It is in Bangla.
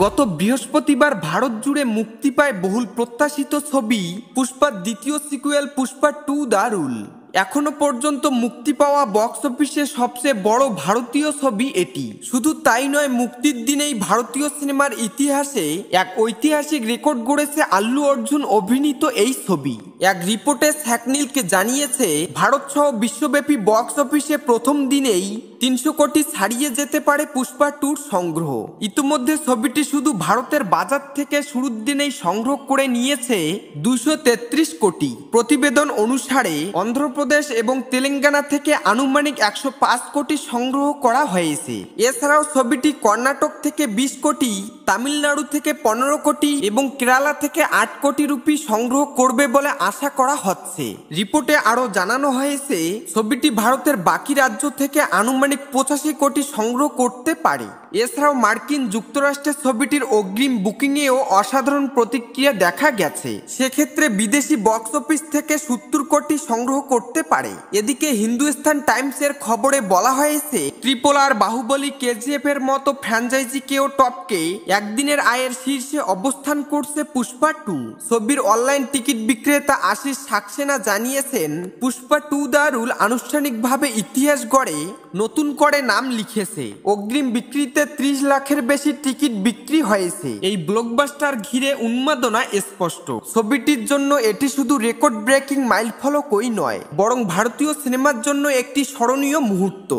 গত বৃহস্পতিবার ভারত জুড়ে মুক্তি পায় বহুল প্রত্যাশিত ছবি পুষ্পার দ্বিতীয় সিকুয়েল পুষ্পা 2 দ্য রুল। এখনো পর্যন্ত মুক্তি পাওয়া বক্স অফিসে সবচেয়ে বড় ভারতীয় ছবি এটি। শুধু তাই নয়, মুক্তির দিনেই ভারতীয় সিনেমার ইতিহাসে এক ঐতিহাসিক রেকর্ড গড়েছে আল্লু অর্জুন অভিনীত এই ছবি। এক রিপোর্টে স্যাকনিলকে জানিয়েছে, ভারত সহ বিশ্বব্যাপী বক্স অফিসে প্রথম দিনেই 300 কোটি ছাড়িয়ে যেতে পারে পুষ্পা 2 সংগ্রহ। ইতিমধ্যে ছবিটি শুধু ভারতের বাজার থেকে শুরুর দিনেই সংগ্রহ করে নিয়েছে 233 কোটি। প্রতিবেদন অনুসারে অন্ধ্রপ্রদেশ এবং তেলেঙ্গানা থেকে আনুমানিক 105 কোটি সংগ্রহ করা হয়েছে। এছাড়াও ছবিটি কর্ণাটক থেকে 20 কোটি, তামিলনাড়ু থেকে 15 কোটি এবং কেরালা থেকে 8 কোটি রুপি সংগ্রহ করবে বলে আশা করা হচ্ছে। রিপোর্টে আরও জানানো হয়েছে, ছবিটি ভারতের বাকি রাজ্য থেকে আনুমানিক 85 কোটি সংগ্রহ করতে পারে। এছাড়াও মার্কিন যুক্তরাষ্ট্রের ছবিটির অগ্রিম বুকিংয়েও অসাধারণ প্রতিক্রিয়া দেখা গেছে। সেক্ষেত্রে বিদেশি বক্স অফিস থেকে 70 কোটি সংগ্রহ করতে পারে। এদিকে হিন্দুস্তান টাইমসের খবরে বলা হয়েছে, RRR, বাহুবলী, KGF এর মতো ফ্র্যাঞ্চাইজিকেও টপকে একদিনের আয়ের শীর্ষে অবস্থান করছে পুষ্পা 2। ছবির অনলাইন টিকিট বিক্রেতা আশিস সাক্সেনা জানিয়েছেন, পুষ্পা 2 দ্য রুল আনুষ্ঠানিকভাবে ইতিহাস গড়ে নতুন করে নাম লিখেছে। অগ্রিম বিক্রিতে 30 লাখের বেশি টিকিট বিক্রি হয়েছে। এই ব্লকবাস্টার ঘিরে উন্মাদনা স্পষ্ট। ছবিটির জন্য এটি শুধু রেকর্ড ব্রেকিং মাইলফলকই নয়, বরং ভারতীয় সিনেমার জন্য একটি স্মরণীয় মুহূর্ত।